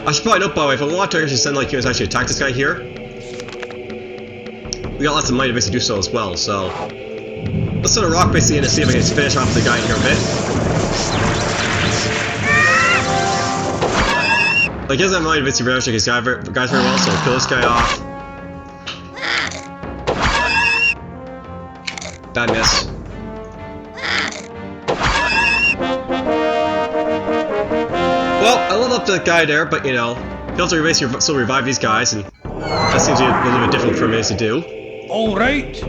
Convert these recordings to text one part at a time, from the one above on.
I should probably note, by the way, if I want to actually send like units actually attack this guy here, we got lots of money to basically do so as well, so let's send a rock basically in to see if I can finish off the guy in here a bit. Like, he doesn't have money to basically manage his guys very well, so I'll kill this guy off. Bad miss. Well, I leveled up the guy there, but you know, you have to basically still revive these guys, and that seems to be a little bit difficult for me to do. Alright!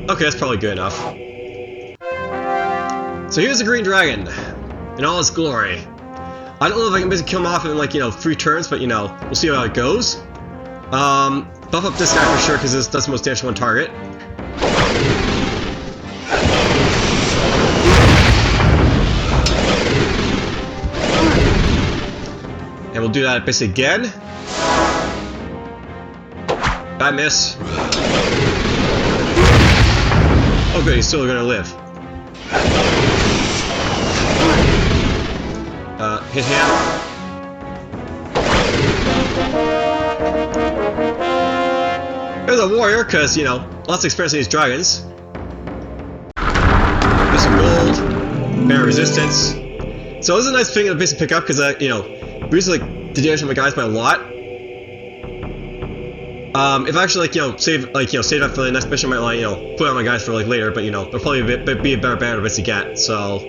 Okay, that's probably good enough. So here's the green dragon, in all its glory. I don't know if I can basically kill him off in like, you know, 3 turns, but you know, we'll see how it goes. Buff up this guy for sure, because that's the most damage to one target. And we'll do that basically again. Bad miss. Oh good, he's still gonna live. Hit him. There's a warrior, because, you know, lots of experience in these dragons. There's some gold. Bear resistance. So this is a nice thing to basically pick up, because, you know, reduces like the damage of my guys by a lot. If I actually like, you know, save that for the next mission, I might like, you know, put on my guys for like later, but you know, they'll probably be a better banner to basically get, so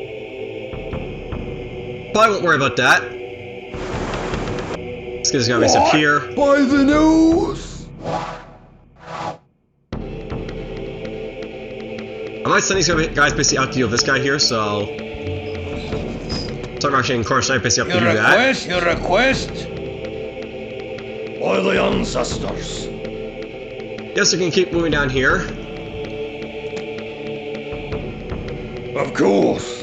probably won't worry about that. Let's get this guy based up here. By the nose! I might send these guys basically out to deal with this guy here, so I'm actually in Cornish Knight basically up to do that. Your request? By the ancestors. Yes, we can keep moving down here. Of course.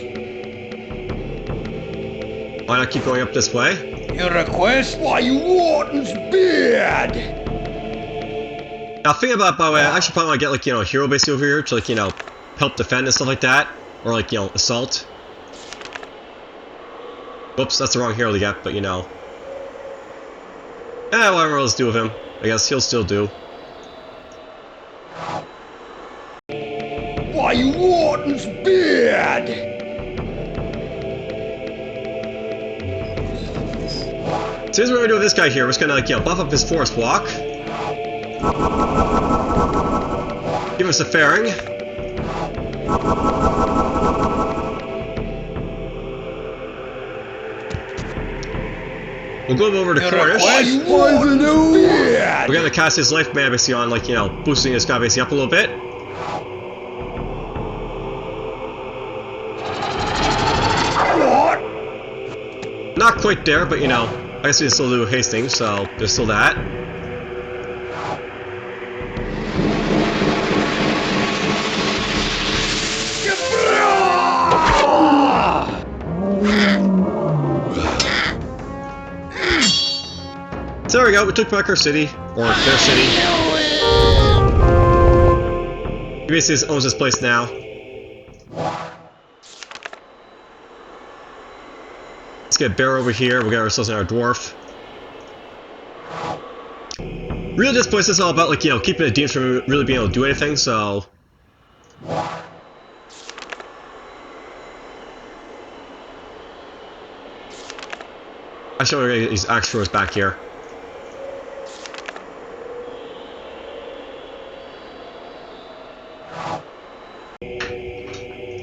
Why not keep going up this way? Your request? Why, you Warden's beard! Now, thinking about it, by the way, I actually probably want to get like, you know, a hero basically over here to like, you know, help defend and stuff like that, or like, you know, assault. Whoops, that's the wrong hero to get, but you know. Whatever else to do with him. I guess he'll still do. Why, you Warden's beard! So here's what we're gonna do with this guy here. We're just gonna like, you know, buff up his forest walk. Give us a fairing. We'll go over to Cornish. We're gonna cast his life mana basically on, like, you know, boosting this guy basically up a little bit. What? Not quite there, but you know, I guess we can still do Hastings, so there's still that. So there we go, we took back our city, or their city. He basically owns this place now. Let's get Bear over here, we'll get ourselves another dwarf. Really, this place is all about, like, you know, keeping the demons from really being able to do anything, so... Actually, I'm gonna get these axe throwers back here.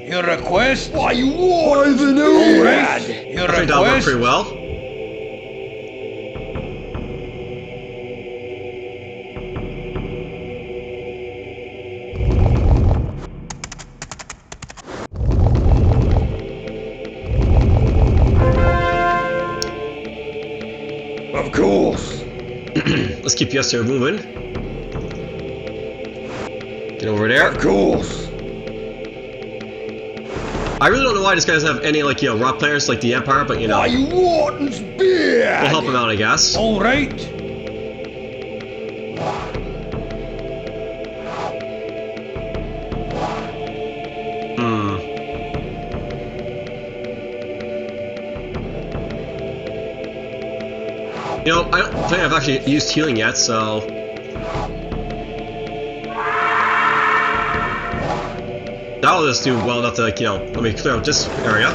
Your request? Why, you Warden? By the nose! Right. Your I think that'll work pretty well. Of course. Let's keep yesterday moving. Get over there. Of course. I really don't know why this guy doesn't have any, like, you know, rock players like the Empire, but you know. Why, you Warden's beard! We'll help him out, I guess. Alright. You know, I don't think I've actually used healing yet, so... That'll just do well enough to, like, you know, let me clear out this area.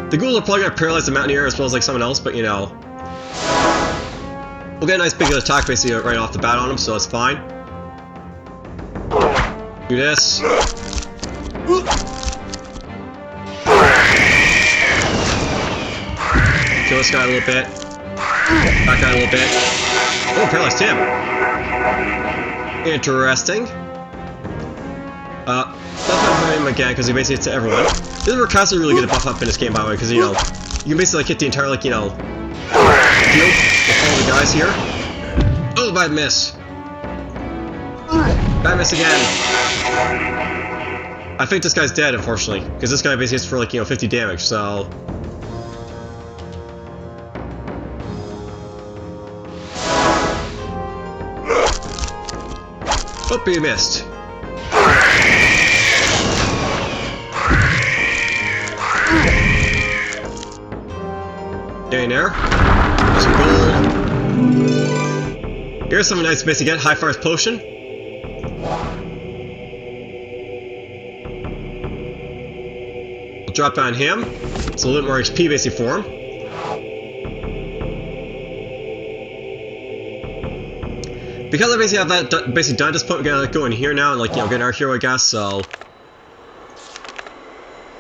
The ghouls are probably gonna paralyze the Mountaineer as well as, like, someone else, but, you know... We'll get a nice big attack basically right off the bat on him, so that's fine. Do this. Kill this guy a little bit. That guy a little bit. Oh, paralyzed him. Interesting. Buff up him again because he basically hits to everyone. This is where casters are really good at buff up in this game, by the way, because you know you can basically like hit the entire like field with all the guys here. Oh, bad miss. Bad miss again. I think this guy's dead, unfortunately, because this guy basically hits for like 50 damage. So. Oh, he missed. Getting there. There's some gold. Here's something nice to basically get. High Fire's Potion. We'll drop down him. It's a little bit more HP basically for him. Because I basically have that basically done at this point, we gotta go in here now and like get our hero, I guess. So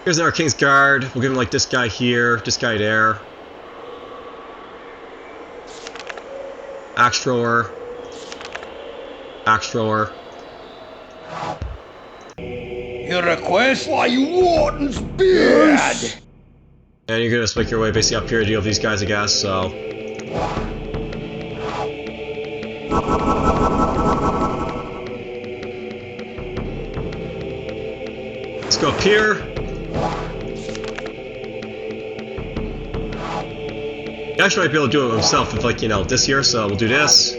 here's our King's Guard. We'll give him like this guy here, this guy there. Axe thrower. Axe thrower. Your request? Why, you Warden's beard! And you're gonna just make your way basically up here to deal with these guys, I guess. So. Let's go up here. He actually might be able to do it himself with like this here, so we'll do this.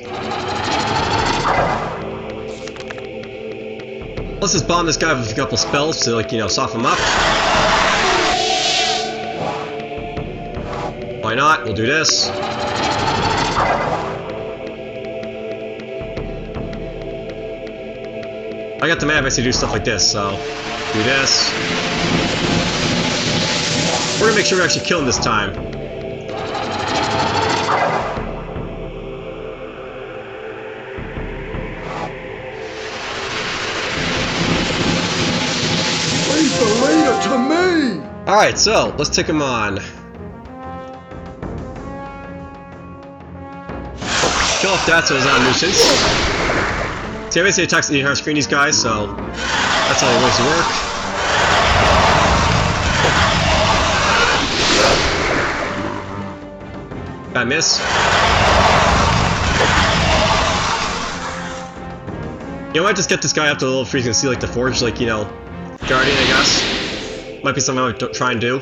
Let's just bomb this guy with a couple spells to like soften him up. Why not? We'll do this. I got the mana basically to do stuff like this, so do this. We're gonna make sure we actually kill him this time. Leave the leader to me! Alright, so let's take him on. Kill off that so it's not a nuisance. See, I basically attacks the entire screen, these guys, so that's how it works to work. Bad miss. I might just get this guy up to a level 3 so you can see like the forge, like, Guardian, I guess. Might be something I would try and do.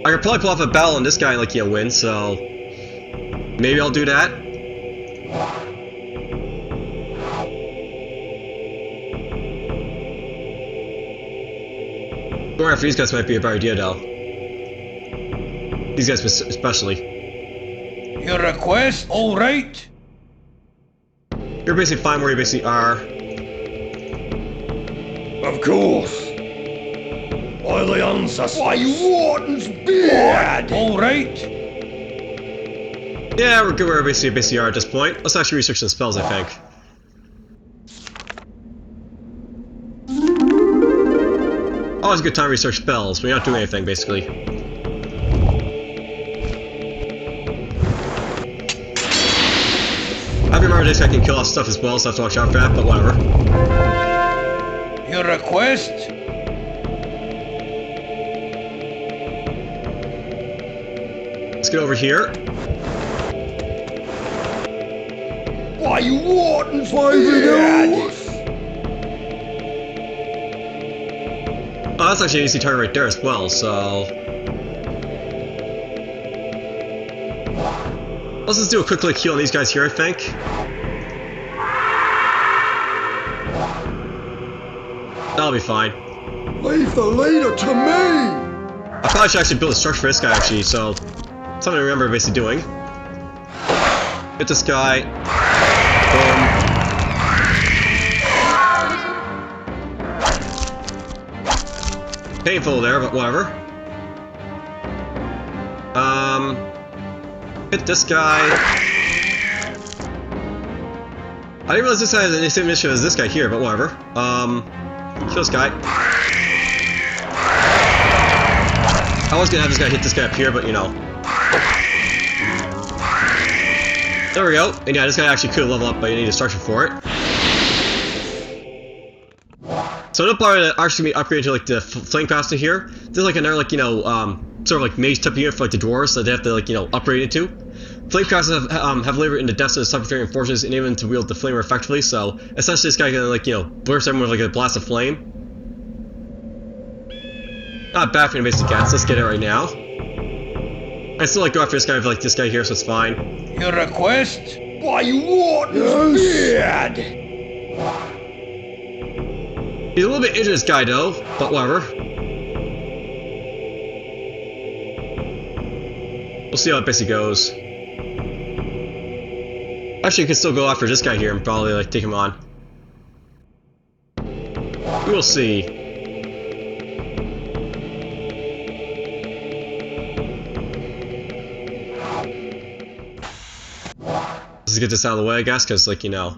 I could probably pull off a battle on this guy and, like, win, so maybe I'll do that. Going after these guys might be a better idea, though. These guys especially. Your request? All right. You're basically fine where you basically are. Of course. Why the answers? Why, you Warden's beard! All right. Yeah, we're good where we basically are at this point. Let's actually research the spells, I think. Always a good time to research spells, but you're not doing anything, basically. I remember this guy can kill off stuff as well, so I have to watch out for that, but whatever. Your request? Let's get over here. Why, you Warden's beard! Oh, that's actually an easy target right there as well, so... Let's just do a quick like heal on these guys here, I think. That'll be fine. Leave the leader to me! I probably should actually build a structure for this guy actually, so something to remember basically doing. Hit this guy. Boom. Painful there, but whatever. Hit this guy. I didn't realize this guy has the same mission as this guy here, but whatever. Kill this guy. I was gonna have this guy hit this guy up here, but you know. There we go. And yeah, this guy actually could level up, but you need a structure for it. So another part of the arch can be upgraded to like the flame caster here. There's like another like, you know, sort of like mage type unit for like the dwarves that they have to like, you know, upgrade into. Flame casters have labor in the depths of the subterranean forces, enabling them to wield the flamer effectively. So essentially, this guy can like, you know, burst everyone with like a blast of flame. Not bad for the basic cats. Let's get it right now. I still like go after this guy with like this guy here, so it's fine. Your request? Why, you warden's beard! He's a little bit injured, this guy though, but whatever. We'll see how it basically goes. Actually, you can still go after this guy here and probably like take him on. We will see. Let's get this out of the way, I guess, because like, you know.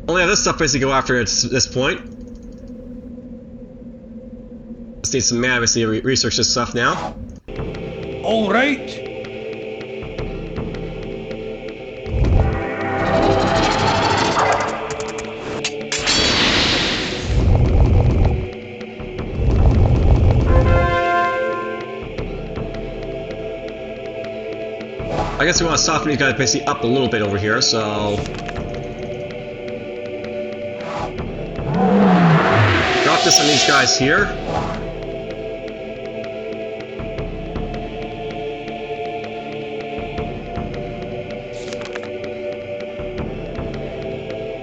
Only have this stuff basically go after at this point. Just need some mana basically to research this stuff now. All right. I guess we want to soften these guys basically up a little bit over here, so. Drop this on these guys here.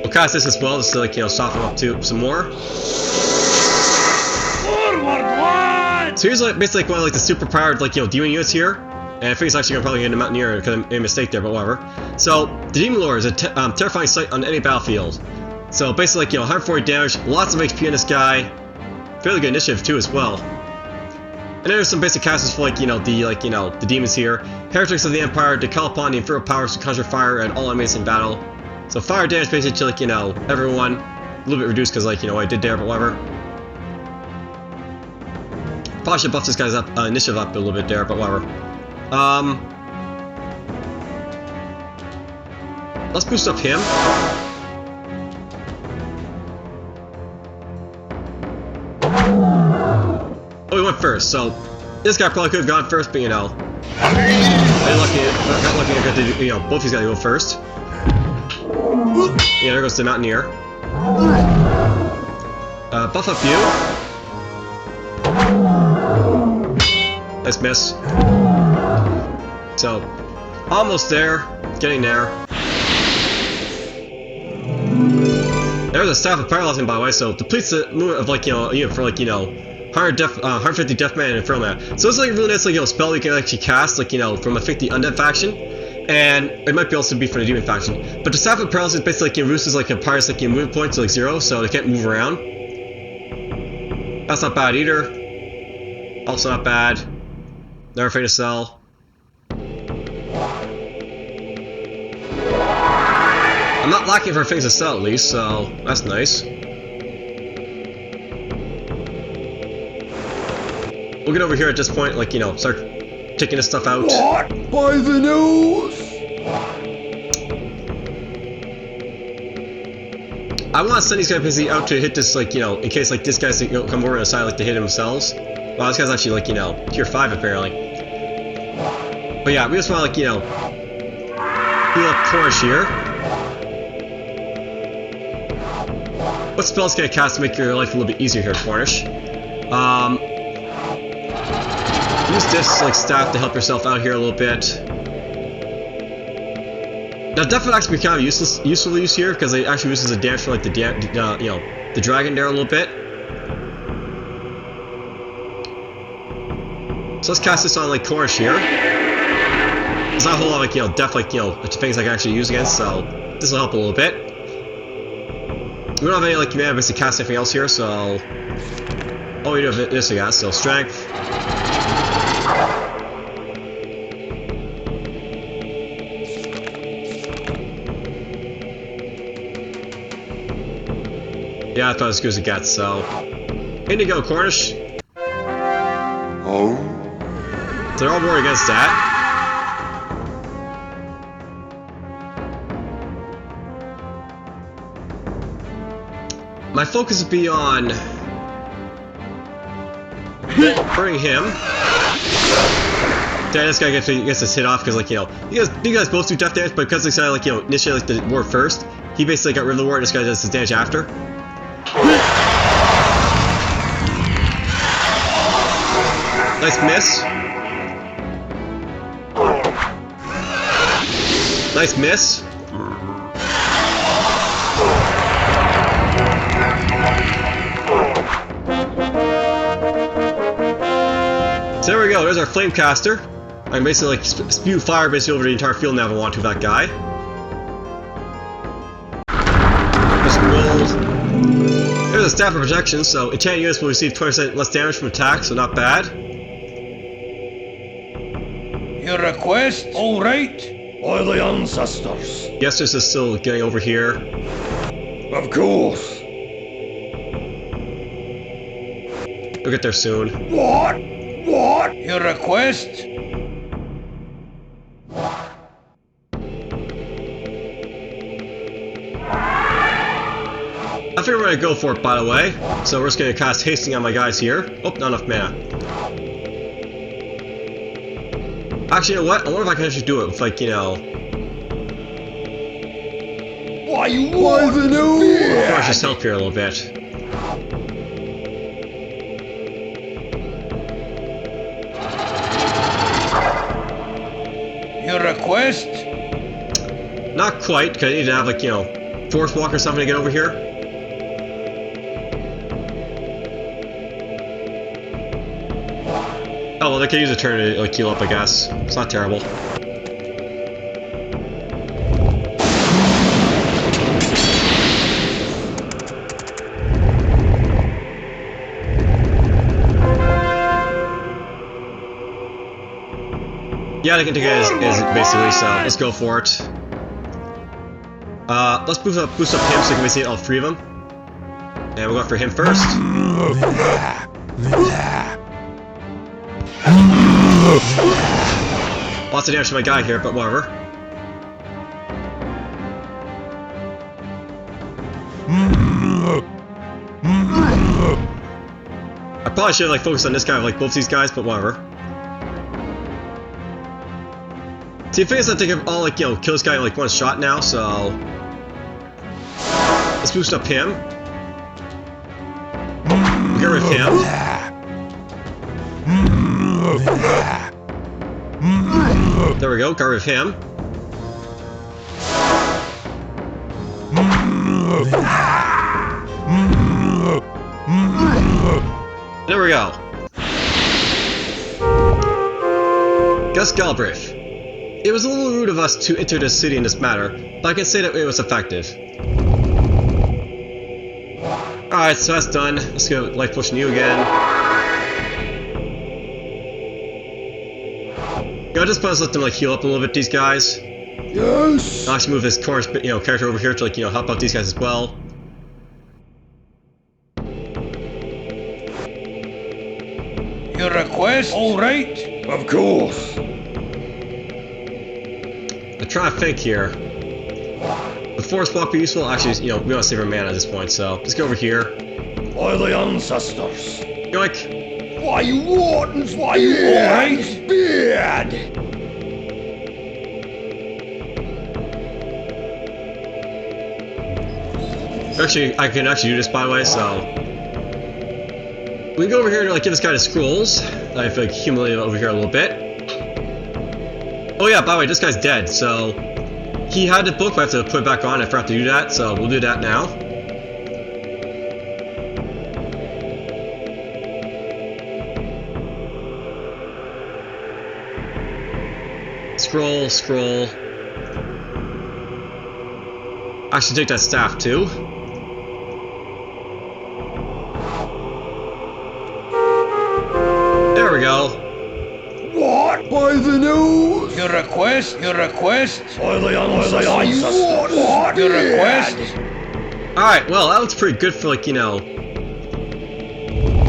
We'll cast this as well, just to like, you know, soften them up to some more. Forward, lad! So here's like basically like one of like the super powered like, you know, demon units here. And I think it's actually gonna probably get a Mountaineer because I made a mistake there, but whatever. So the demon lore is a terrifying sight on any battlefield. So basically like, you know, 140 damage, lots of HP on this guy. Fairly good initiative too as well. And then there's some basic casters for like, you know, the demons here. Heretics of the Empire, to call upon the infernal powers to conjure fire and all enemies in battle. So fire damage basically to like, you know, everyone. A little bit reduced because like, you know, what I did there, but whatever. Probably should buff this guy's initiative up a little bit there, but whatever. Let's boost up him. Oh, he went first, so this guy probably could have gone first, but you know, I got lucky enough to, you know, both these guys go first. Yeah, there goes the Mountaineer. Buff up you. Nice miss. So, almost there. Getting there. There's a staff of paralyzing, by the way, so depletes the movement of like, you know, a unit for like, you know, 150 death mana and infernal mana. So it's like a really nice like, you know, spell you can actually cast, like, you know, from I think the undead faction, and it might be also be for the demon faction. But the staff of paralysis basically like, you know, reduces like a pirate's like, your movement point to like 0, so they can't move around. That's not bad either. Also not bad. Never afraid to sell. I'm not lacking for things to sell at least, so that's nice. We'll get over here at this point, like, you know, start taking this stuff out. What? By the nose? I want to send these guys basically out to hit this, like, you know, in case like this guy's, you know, come over on the side like to hit themselves. Wow, this guy's actually like, you know, tier 5 apparently. But yeah, we just want to like, you know, heal up Cornish here. What spells can I cast to make your life a little bit easier here, Cornish? Use this like staff to help yourself out here a little bit. Now Death would actually be kind of useful to use here because it actually uses the damage for like the the dragon there a little bit. So let's cast this on like Cornish here. There's not a whole lot of like Death things I can actually use against, so this will help a little bit. We don't have any like mana base to cast anything else here, so all we do is this, I guess. So strength. Yeah, I thought as good as it gets, so in you go, Cornish. Oh. So they're all more against that. My focus would be on burning him. Then this guy gets his hit off because you guys both do death damage, but because they decided initiate the ward first, he basically got rid of the ward. This guy does his damage after. Nice miss. Nice miss. So there we go, there's our flame caster. I can basically spew fire basically over the entire field now if I want to with that guy. Just rolled. There's a staff of protection, so enchanted units will receive 20% less damage from attacks, so not bad. Your request? Alright. By the ancestors. Yes, this is still getting over here. Of course. We'll get there soon. What? What? Your request? I figure we're gonna go for it, by the way. So we're just gonna cast Hasting on my guys here. Oh, not enough mana. Actually, you know what? I wonder if I can actually do it with, Why you want to do it? I'll just help here a little bit. Your request? Not quite, because I need to have, Force Walk or something to get over here. Oh, well, they can use a turn to, heal up, I guess. It's not terrible. Yeah, they can take it as basically, so let's go for it. Let's boost up him so we can basically all three of them. And we'll go for him first. Lots of damage to my guy here, but whatever. I probably should have focused on this guy with both these guys, but whatever. See, the thing is that they can all kill this guy in one shot now, so let's boost up him. We'll get rid of him. There we go, got rid of him. There we go. Gus Galbraith. It was a little rude of us to enter this city in this manner, but I can say that it was effective. Alright, so that's done. Let's go life pushing you again. I'll just let them heal up a little bit, these guys. Yes. I'll actually move this Cornish character over here to help out these guys as well. Your request? Alright. Of course. I'm trying to think here. Would Force Walk be useful? Actually, we want to save our mana at this point, so let's go over here. By the ancestors. Yoink! Why you wardens? Why you wardens? Beard! Actually, I can actually do this, by the way, so we can go over here and give this guy the scrolls. I feel accumulated over here a little bit. Oh yeah, by the way, this guy's dead, so he had the book, but I have to put it back on. I forgot to do that, so we'll do that now. Scroll, scroll. I should take that staff too. There we go. What? By the nose? Your request? Your request? By the ancestors. What? Your request? Alright, well, that looks pretty good for, like, you know...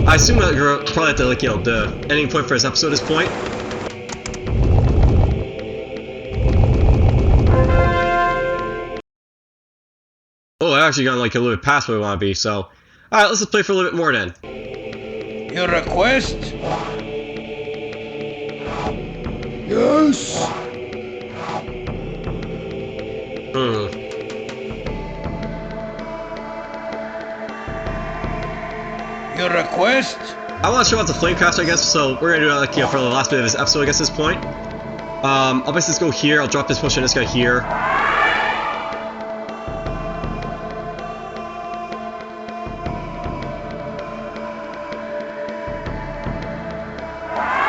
I assume that you're probably at the, like, you know, the ending point for this episode at this point. Oh, I actually gone, like, a little bit past where we want to be, so... Alright, let's just play for a little bit more then. Your request? Yes. Your request? I want to show off the Flamecaster, I guess, so we're gonna do that, like, you know, for the last bit of this episode, I guess, at this point. I'll basically just go here, I'll drop this potion on this guy here.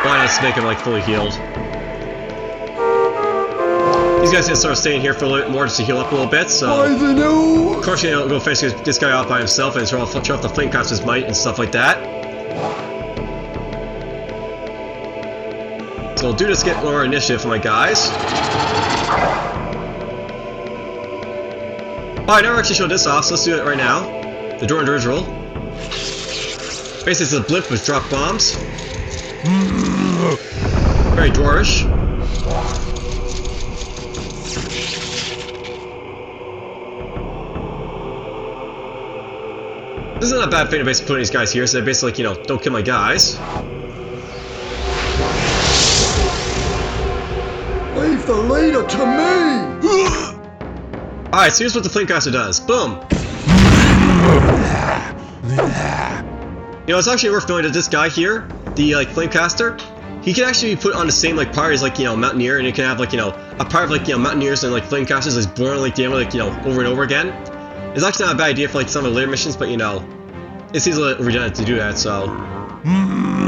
Why not just make him, like, fully healed? These guys can start staying here for a little bit more just to heal up a little bit, so... By the nose. Of course, you know, go finish this guy off by himself and show off the Flamecaster's might and stuff like that. So we'll do this to get more initiative for my guys. Oh, I never actually showed this off, so let's do it right now. The Dwarven Dirigible. Basically, it's a blimp with drop bombs. Very dwarvish. This is not a bad thing to basically put these guys here, so they basically, like, you know, don't kill my guys. Leave the leader to me. Alright, so here's what the Flamecaster does. Boom! You know, it's actually worth knowing that this guy here, the, like, Flamecaster, he can actually be put on the same, like, party as, like, you know, Mountaineer, and you can have, like, you know, a part of, like, you know, Mountaineers and, like, Flamecasters is born, like, the like, you know, over and over again. It's actually not a bad idea for, like, some of the later missions, but, you know, it seems a little redundant to do that, so...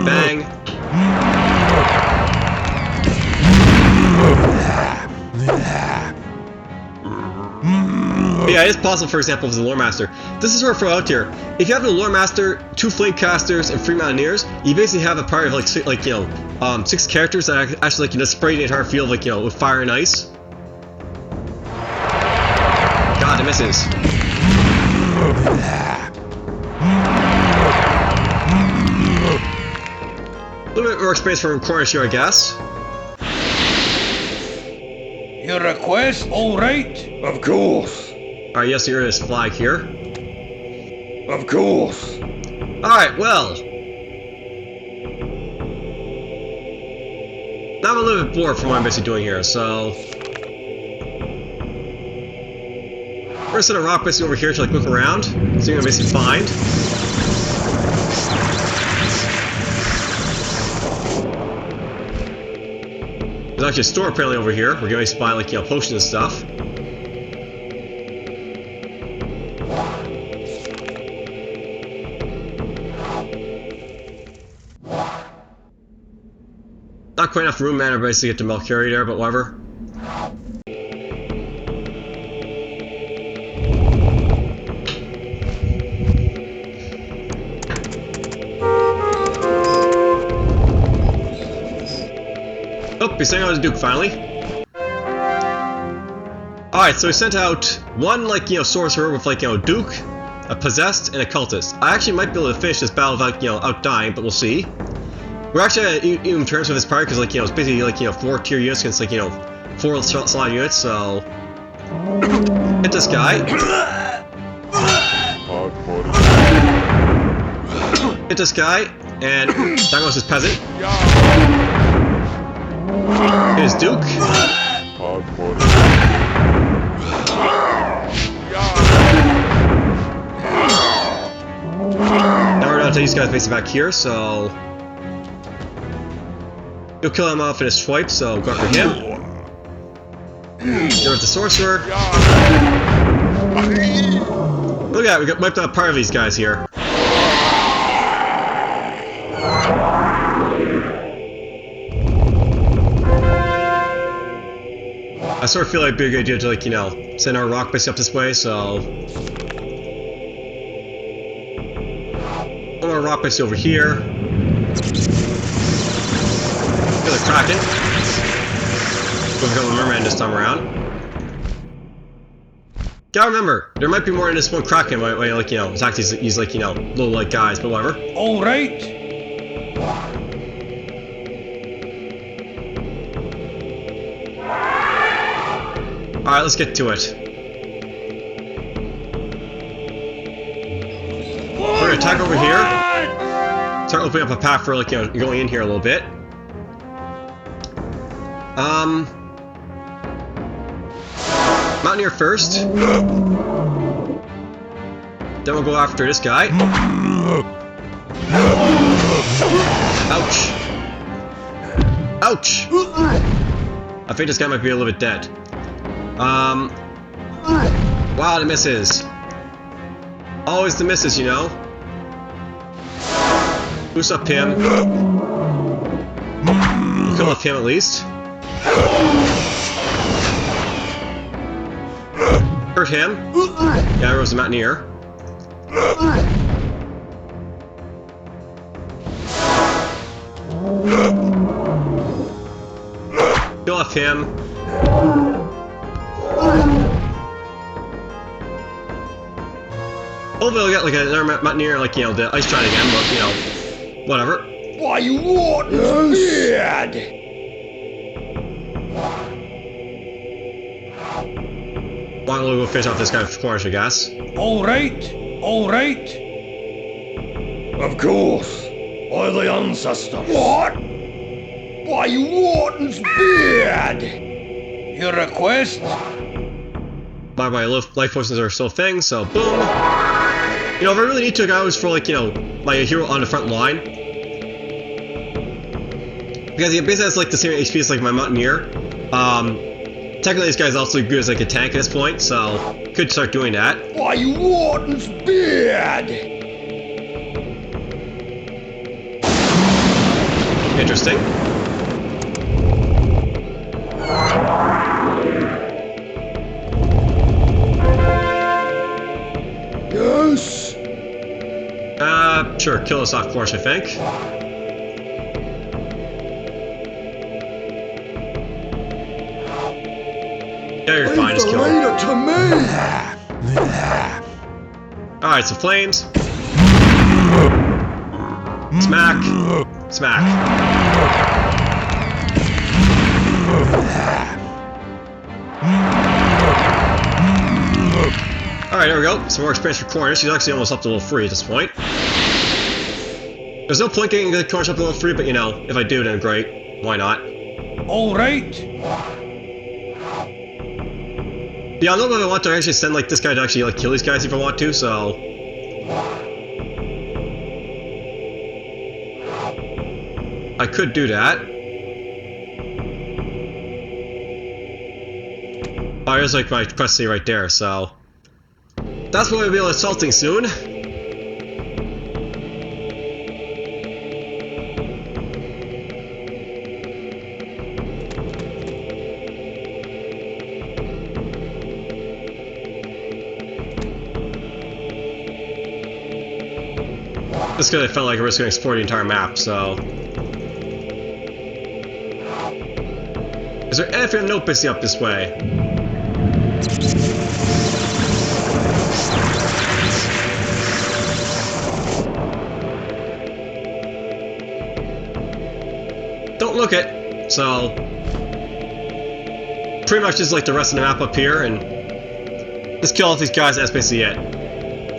Bang! But yeah, it is possible, for example, with the Lore Master. This is where I throw out here. If you have the Lore Master, 2 Flamecasters, and 3 Mountaineers, you basically have a party of, like, you know, 6 characters that actually, like, you know, spray the entire field, like, you know, with fire and ice. God, it misses. A little bit more experience from Cornish here, I guess. Your request? All right. Of course. Alright, yes, here is flag here. Of course. Alright, well. Now I'm a little bit bored from what I'm basically doing here, so... We're gonna set a rock basically over here to, like, look around, see what I'm gonna basically find. There's actually a store apparently over here. We're going to buy, like, you know, potions and stuff. Not quite enough room mana basically to get to Melchiori there, but whatever. Oh, he's sending out his Duke finally. Alright, so he sent out one, like, you know, sorcerer with, like, you know, Duke, a possessed, and a cultist. I actually might be able to finish this battle without, you know, outdying, but we'll see. We're actually at even terms with this party because, like, you know, it's basically, like, you know, 4 tier units against, like, you know, 4 slot units, so... Hit this guy. Hit this guy, and down goes his peasant. Here's Duke. Now we're gonna take these guys basically back here, so... You'll kill him off in a swipe, so go after him. There's the sorcerer. Look at that, we got wiped out part of these guys here. I sort of feel like it'd be a good idea to, like, you know, send our rock base up this way, so... One more rock base over here. Kill the Kraken. We've got the merman this time around. Gotta remember, there might be more in this one Kraken, like, you know, attack these like, you know, little, like, guys, but whatever. Alright. Alright, let's get to it. We're gonna attack over here. Start opening up a path for, like, you know, going in here a little bit. Mountaineer first. Then we'll go after this guy. Ouch. Ouch! I think this guy might be a little bit dead. Wow, the misses. Always the misses, you know. Boost up him. Kill off him at least. Hurt him. Yeah, there was a Mountaineer. Kill off him. Hopefully I'll get like another Mountaineer, like, you know, the Ice Giant again, but, you know, whatever. Why, you warden's beard! Why don't we go finish off this guy, of course, I guess. Alright. Alright. Of course. By the ancestor. What? Why, you warden's beard! Your request? My life potions are still things, so boom. You know, if I really need to, I always throw, like, you know, my hero on the front line. Because he basically has, like, the same HP as, like, my Mountaineer. Technically this guy's also good as, like, a tank at this point, so could start doing that. Why, you warden's beard! Interesting. Yes! Sure, kill us off course, I think. Yeah, you're fine, just kill him. Leave the leader to me! Alright, so flames. Smack. Smack. Alright, there we go. Some more experience for Corners. She's actually almost up to level 3 at this point. There's no point getting the Corners up to level 3, but, you know, if I do, then great. Why not? Alright. Yeah, I don't know if I want to actually send, like, this guy to actually, like, kill these guys if I want to, so... I could do that. Oh, there's, like, my quest C right there, so... That's what we'll be assaulting soon. Just because I felt like I was going to explore the entire map, so... Is there anything note basically up this way? Don't look it! So... Pretty much just like the rest of the map up here, and... Just kill off these guys, that's basically it.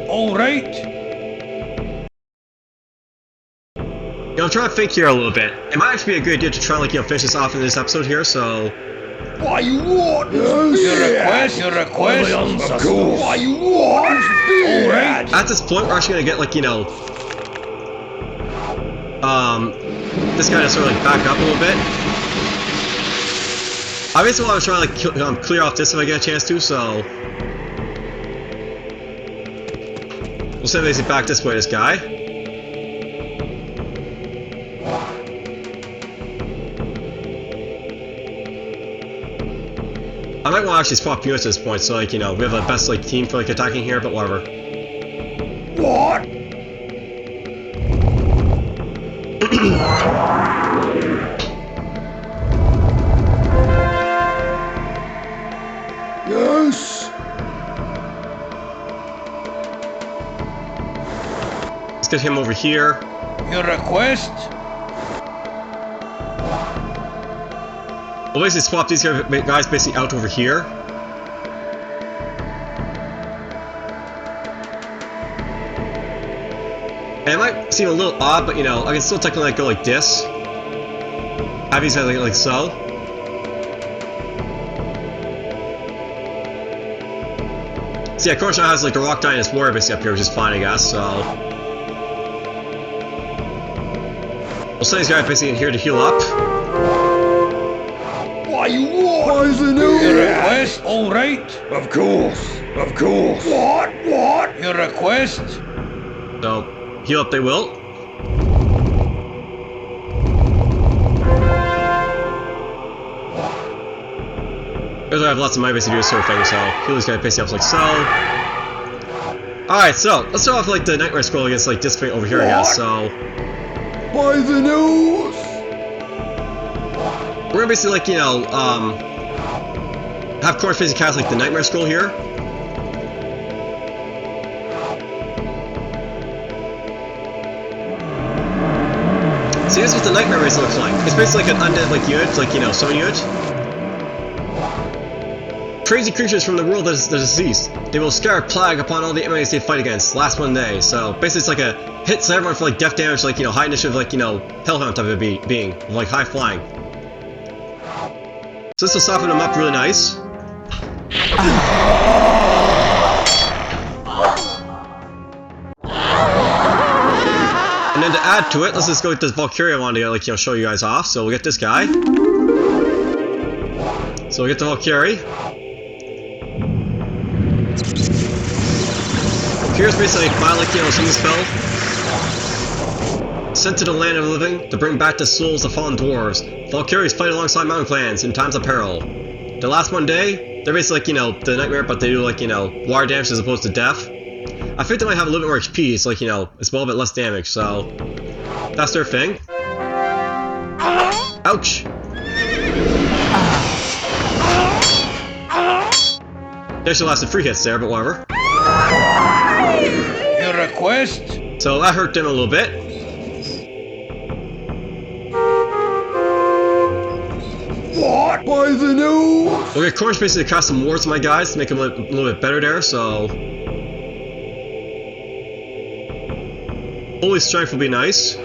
Alright. You know, I'm trying to think here a little bit. It might actually be a good idea to try, like, you know, finish this off in this episode here, so... Why, you warden's Your beard! request? Your request? Of course. Why, you warden's beard! Alright. At this point, we're actually gonna get, like, you know... This guy to sort of, like, back up a little bit. I basically want to try to like, clear off this if I get a chance to, so... We'll send basically back this way, this guy. I might want to actually swap units at this point, so like, you know, we have the best like team for like attacking here, but whatever. What? Yes. Let's get him over here. Your request? We'll basically swap these guys basically out over here. And it might seem a little odd, but you know, I can still technically like, go like this. Have these guys like so. So yeah, Coruscant has like the Rock Giant Warrior basically up here, which is fine, I guess, so... We'll send these guys basically in here to heal up. Why you what? Poison Your request? Alright. Of course. Of course. What? Your request? So, heal up they will. Because I have lots of money basically to do this sort of thing, so heal these guys basically up like so. Alright, so let's start off like the Nightmare Scroll against like this thing over here, I guess, so. By the nose! We're gonna basically like, you know, have Corus basically cast like the Nightmare Scroll here. See, this is what the Nightmare Race looks like. It's basically like an undead like unit, like, you know, summon unit. Crazy creatures from the world that is deceased. They will scatter plague upon all the enemies they fight against. Last one day. So basically it's like a hit to everyone for like death damage, like, you know, high initiative, like, you know, Hellhound type of being, like high flying. So this will soften them up really nice. And then to add to it, let's just go with this Valkyrie I wanted to like, you know, show you guys off. So we'll get this guy. So we'll get the Valkyrie. Here's basically my like, you know, singing spell. Sent to the land of the living to bring back the souls of fallen dwarves. Valkyries fight alongside mountain clans in times of peril. The last one day, they're basically like, you know, the nightmare, but they do like, you know, water damage as opposed to death. I think they might have a little bit more HP, so like, you know, it's a little bit less damage, so that's their thing. Ouch! They actually lasted 3 hits there, but whatever. Your request? So that hurt them a little bit. What? By the nose? Okay, Corus basically cast some wards to my guys to make them a little bit better there, so... Holy Strength will be nice.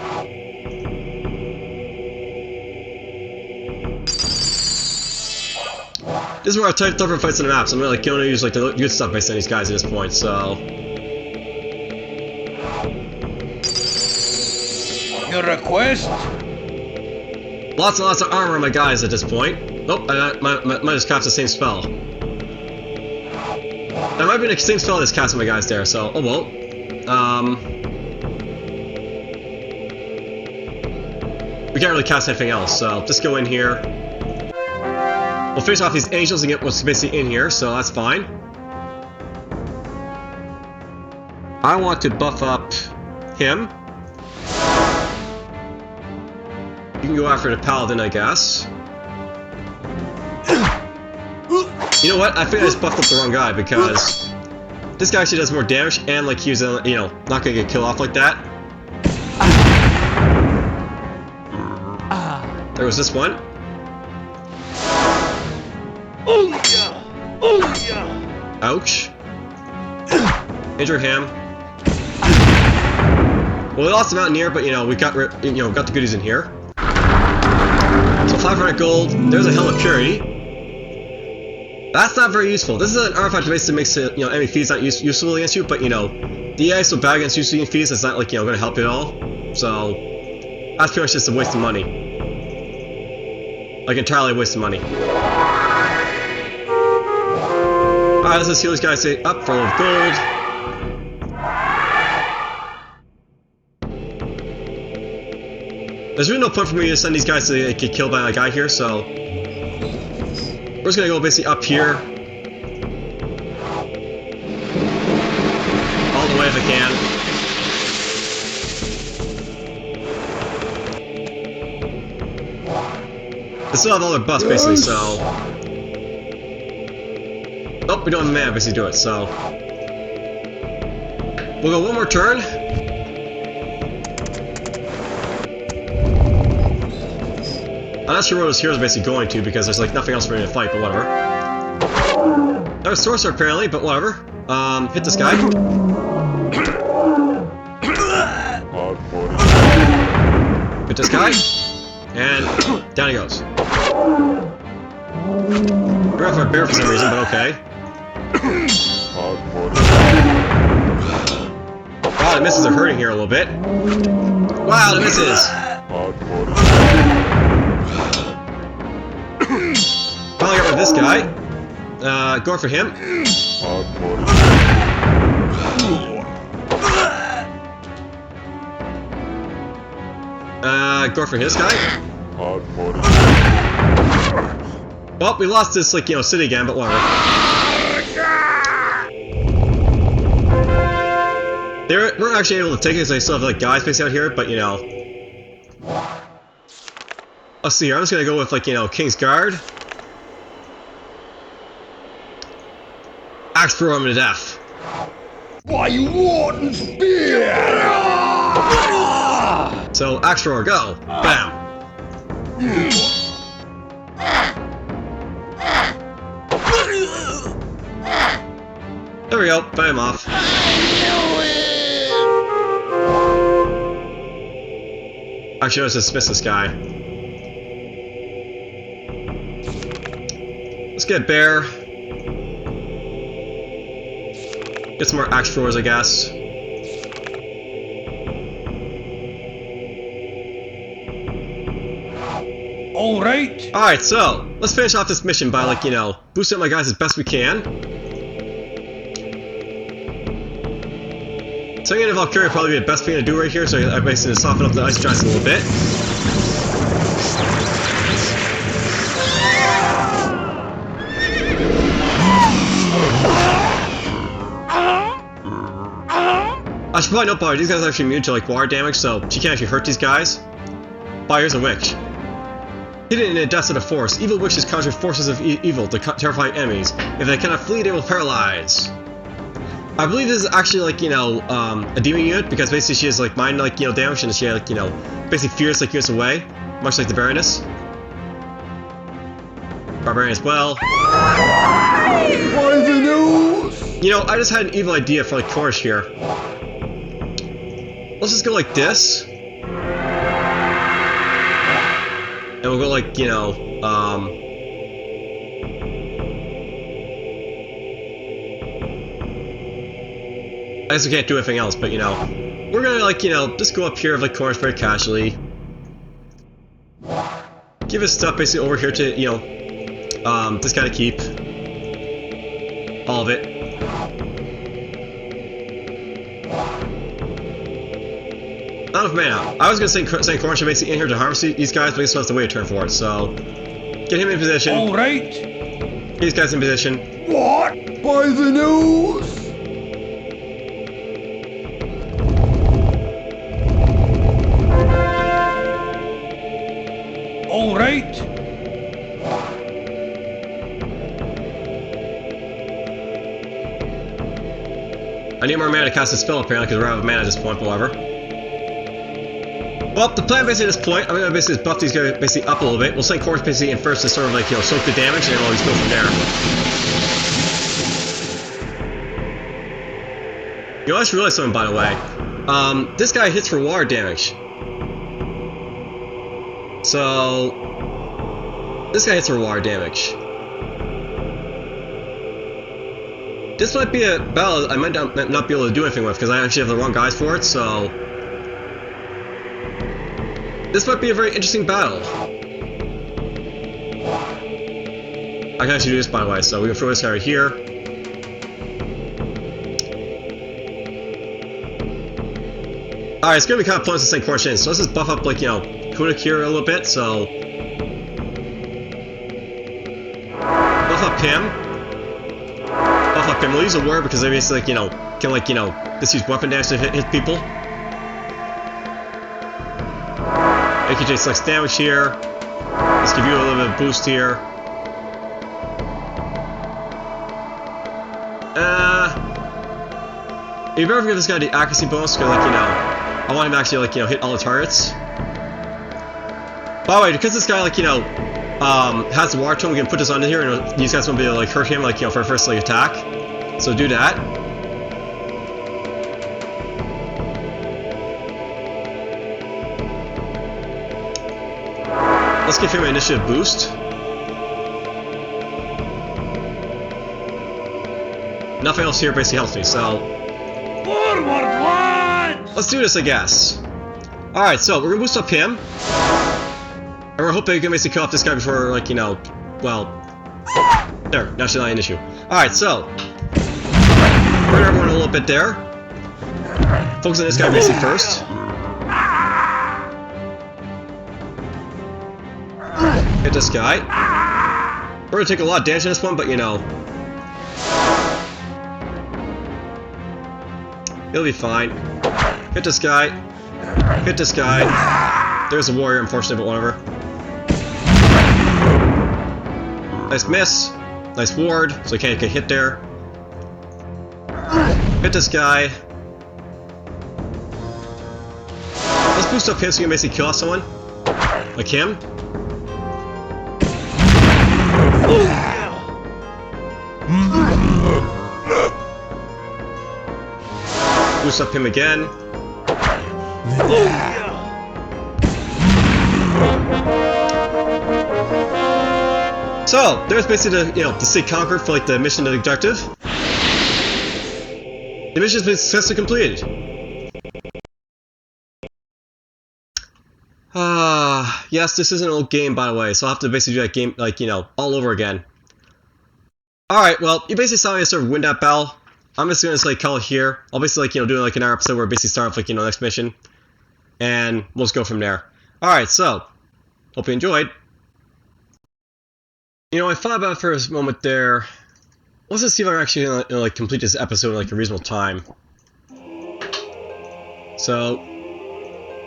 This is where I type tougher fights in the map, so I'm gonna like gonna use like the good stuff by sending these guys at this point, so... Your request? Lots and lots of armor on my guys at this point. Nope, I might just cast the same spell. That might be the same spell that's casting my guys there, so, oh well. We can't really cast anything else, so just go in here. We'll finish off these angels and get what's basically in here, so that's fine. I want to buff up him. You can go after the paladin, I guess. You know what? I think I just buffed up the wrong guy because this guy actually does more damage and like he's you know, not gonna get killed off like that. There was this one. Ouch. Injure him. Well, we lost the Mountaineer, but you know, we got got the goodies in here. So 500 gold. There's a Helm of Purity. That's not very useful. This is an artifact that basically makes it, you know, enemy feeds not useful against you, but you know, the AI is so bad against using feeds, it's not like, you know, going to help you at all. So that's pretty much just a waste of money. Like entirely a waste of money. Alright, let's heal these guys up for gold. There's really no point for me to send these guys to get killed by a guy here, so we're just gonna go basically up here. All the way if I can. They still have all their buffs basically, so... Oh, we don't have mana basically to do it, so... We'll go one more turn. I'm not sure where those heroes are basically going to because there's like nothing else for me to fight, but whatever. There's Sorcerer apparently, but whatever. Hit this guy. Hit this guy. And down he goes. We're off our bear for some reason, but okay. Wow, the misses are hurting here a little bit. Wow, the misses! Finally got rid of this guy. Going for him. Going for his guy. Well, we lost this, like, city again, but whatever. They weren't actually able to take it because they still have, like, guys based out here, but, Let's see here, I'm just gonna go with, like, King's Guard. Axe throw him to death. Why, Warden's beard! So, axe thrower, go! Bam! There we go, fight him off. Actually, let's dismiss this guy. Let's get Bear. Get some more axe throwers, I guess. Alright. Alright, so, let's finish off this mission by, like, boosting up my guys as best we can. Sending in a Valkyrie would probably be the best thing to do right here, so I basically soften up the Ice Giants a little bit. I should probably note, by these guys are actually immune to, like, water damage, so she can't actually hurt these guys. But here's a witch. Hidden in a desolate forest, evil witches conjure forces of evil to terrify enemies. If they cannot flee, they will paralyze. I believe this is actually, like, a demon unit, because basically she has, like, mind, like, damage, and she, like, basically fears, like, units away, much like the Baroness. Barbarian as well. Why the news? I just had an evil idea for, like, Chorus here. Let's just go like this. And we'll go like, I guess we can't do anything else, but we're gonna like, just go up here like Chorus very casually. Give his stuff basically over here to, this guy to keep. All of it. Not enough mana. I was gonna say Chorus should basically in here to harvest these guys, but he still has to wait a turn for it, so get him in position. Alright. Get these guys in position. What? By the news? Alright. I need more mana to cast a spell apparently because we're out of mana at this point, but whatever. Well, the plan basically at this point, I'm gonna basically just buff these guys basically up a little bit. We'll send Chorus basically in first to sort of like, soak the damage, and then we'll just go from there. I just realized something, by the way. This guy hits for water damage. So... this guy hits for water damage. This might be a battle I might not be able to do anything with, because I actually have the wrong guys for it, so... this might be a very interesting battle. I can actually do this, by the way, so we can throw this guy right here. Alright, it's gonna be kind of pointless to send Cornish in, so let's just buff up, like, you know, Kunik here a little bit, so... Buff up him. Buff up him. We'll use a warrior because they basically, like, you know, can, like, you know, just use weapon damage to hit people. AKJ selects damage here. Let's give you a little bit of boost here. You better give this guy the accuracy bonus, because, like, you know, I want him to actually, like, you know, hit all the targets. By the way, because this guy, like, you know, has the water tone, we can put this on here, and these guys won't be able to, like, hurt him, like, you know, for a first, like, attack. So do that. Let's give him an initiative boost. Nothing else here basically helps me, so... Forward, lads! Let's do this, I guess. Alright, so we're gonna boost up him. And we're hoping we can basically kill off this guy before, like, you know, well... There, that should not be an issue. Alright, so... Burn everyone a little bit there. Focus on this guy basically first. Hit this guy. We're gonna take a lot of damage in this one, but, you know... He'll be fine. Hit this guy. Hit this guy. There's a warrior, unfortunately, but whatever. Nice miss. Nice ward, so he can't get hit there. Hit this guy. Let's boost up him so we can basically kill off someone. Like him. Boost up him again. So, there's basically the, you know, the city conquered for, like, the mission and objective. The mission's been successfully completed. Yes, this is an old game, by the way, so I'll have to basically do that game, like, you know, all over again. Alright, well, you basically saw me sort of win that battle. I'm just gonna, like, call it here. I'll basically, like, you know, do, like, another episode where I basically start off, like, you know, next mission. And we'll just go from there. Alright, so, hope you enjoyed. You know, I thought about it for a moment there. Let's just see if I can actually, you know, like, complete this episode in, like, a reasonable time. So,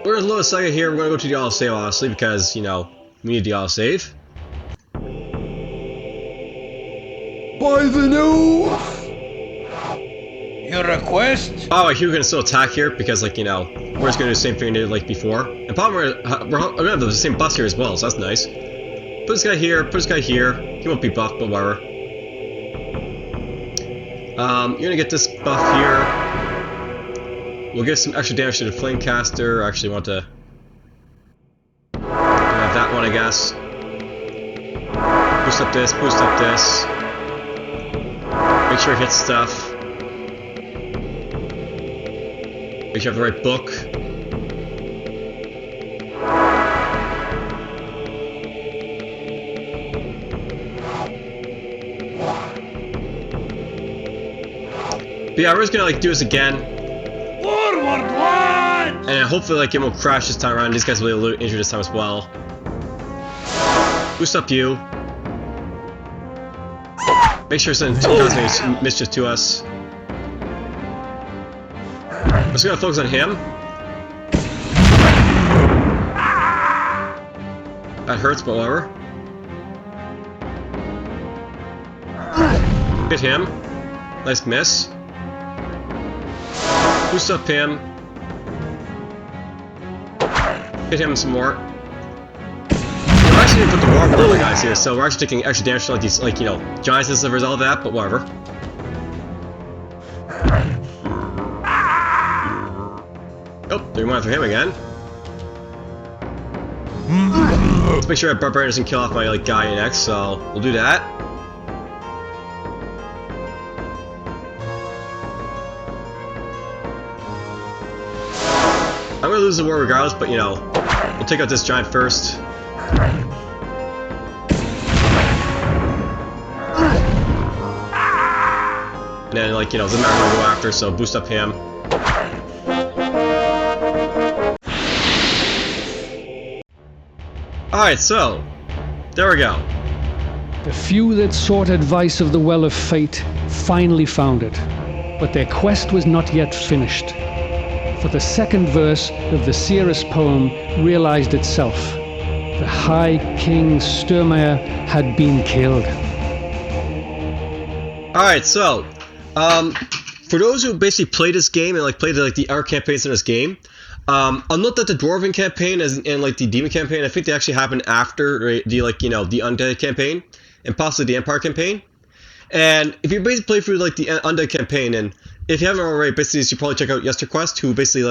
we're gonna load a second here. We're gonna go to the autosave, honestly, because, you know, we need the autosave. By the nose! Your request? Oh, I hear we're gonna still attack here because, like, you know, we're just gonna do the same thing we did, like, before. And probably we're gonna have the same bus here as well, so that's nice. Put this guy here, put this guy here. He won't be buffed, but whatever. You're gonna get this buff here. We'll give some extra damage to the Flamecaster. I actually want to have that one, I guess. Boost up this, boost up this. Make sure it hits stuff. Make sure you have the right book. But yeah, we're just gonna, like, do this again. Forward, lads! And hopefully, like, it won't crash this time around. These guys will be a little injured this time as well. Boost up you. Make sure it doesn't cause any mischief to us. I'm just gonna focus on him. That hurts, but whatever. Hit him. Nice miss. Boost up him. Hit him some more. We're actually gonna put the warrior guys here, so we're actually taking extra damage to, like, these, like, you know, giants as a result of that, but whatever. Oh, they went after him again. Let's make sure that Barbarian doesn't kill off my, like, guy next, so we'll do that. I'm gonna lose the war regardless, but, you know, we'll take out this giant first. And then, like, you know, doesn't matter who we go after, so boost up him. Alright, so, there we go. The few that sought advice of the Well of Fate finally found it, but their quest was not yet finished. For the second verse of the seeress poem realized itself. The High King Sturmire had been killed. Alright, so, for those who basically played this game and played the other campaigns in this game, I'll note that the Dwarven campaign and the Demon campaign, I think they actually happened after the the Undead campaign and possibly the Empire campaign. And if you basically play through the Undead campaign, and if you haven't already, basically you should probably check out Yesterquest, who basically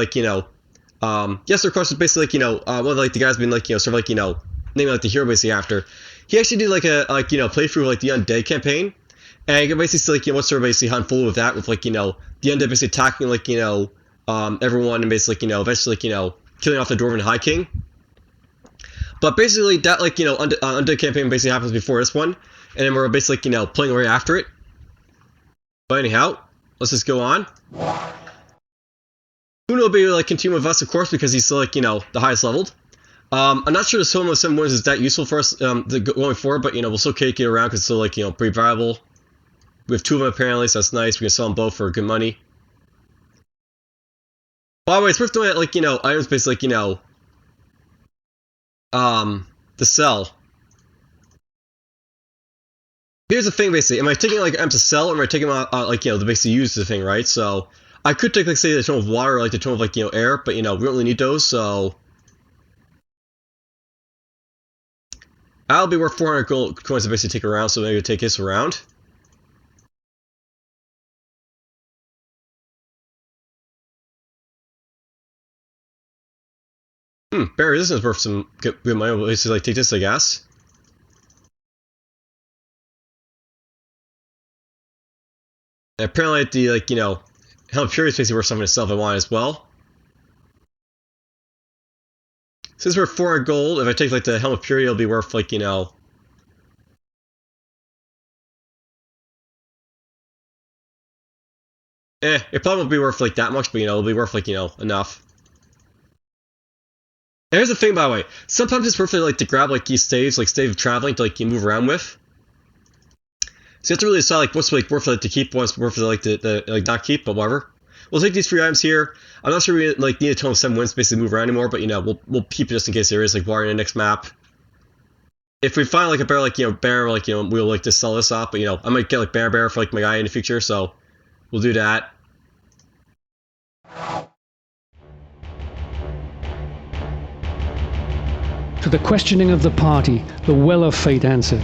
Yesterquest is basically one of the guys been sort of naming the hero basically after. He actually did a playthrough of the Undead campaign. And you can basically see what's sort of basically unfolded with that, with the Undead basically attacking everyone and basically eventually killing off the Dwarven High King. But basically that Undead campaign basically happens before this one, and then we're basically playing right after it. But anyhow, let's just go on. Uno will be continue with us, of course, because he's still the highest leveled. I'm not sure the Solo 7 wins is that useful for us going forward, but we'll still take it around because it's still pretty viable. We have two of them apparently, so that's nice. We can sell them both for good money. By the way, it's worth doing items basically to sell. Here's the thing basically, am I taking items to sell, or am I taking them out to basically use the thing, right? So I could take say the tone of water or the tone of air, but we don't really need those, so that'll be worth 400 gold coins to basically take around, so maybe take this around. Barrier resistance is worth some good money. We'll basically take this, I guess. And apparently the Helm of Fury is basically worth something itself I want as well. Since we're 400 gold, if I take the Helm of Fury, it'll be worth it probably won't be worth that much, but it'll be worth enough. And here's the thing, by the way. Sometimes it's worth it to grab these staves, stave of traveling to you move around with. So you have to really decide what's worth it to keep, what's worth it to not keep, but whatever. We'll take these 3 items here. I'm not sure we need a total of 7 wins to basically move around anymore, but we'll keep it just in case there is water in the next map. If we find a bear bear, we'll just sell this off, but I might get bear for my guy in the future, so we'll do that. To the questioning of the party, the Well of Fate answered.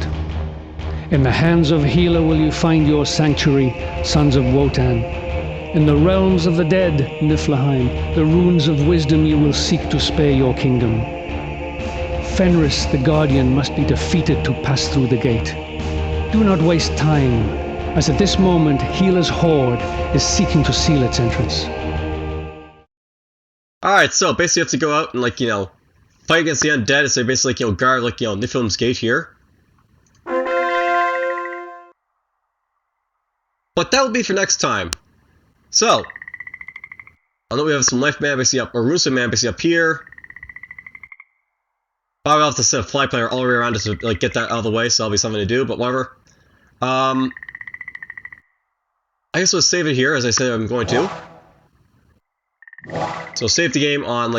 In the hands of Healer will you find your sanctuary, sons of Wotan. In the realms of the dead, Niflheim, the runes of wisdom you will seek to spare your kingdom. Fenris, the Guardian, must be defeated to pass through the gate. Do not waste time, as at this moment Healer's horde is seeking to seal its entrance. Alright, so basically you have to go out and fight against the undead, so basically guard Niflheim's gate here. But that will be for next time. So I know we have some life man basically up, or rune man basically up here. I'll have to set a fly player all the way around just to get that out of the way, so that'll be something to do, but whatever. I guess we'll save it here, as I said I'm going to. So save the game on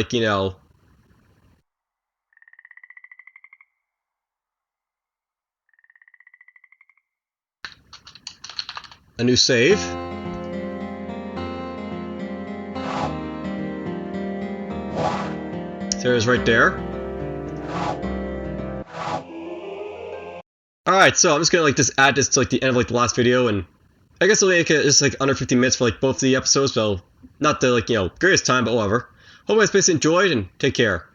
a new save. There it is right there. Alright, so I'm just gonna just add this to the end of the last video, and I guess it'll make it just under 15 minutes for both the episodes, so not the greatest time, but whatever. Hope you guys basically enjoyed, and take care.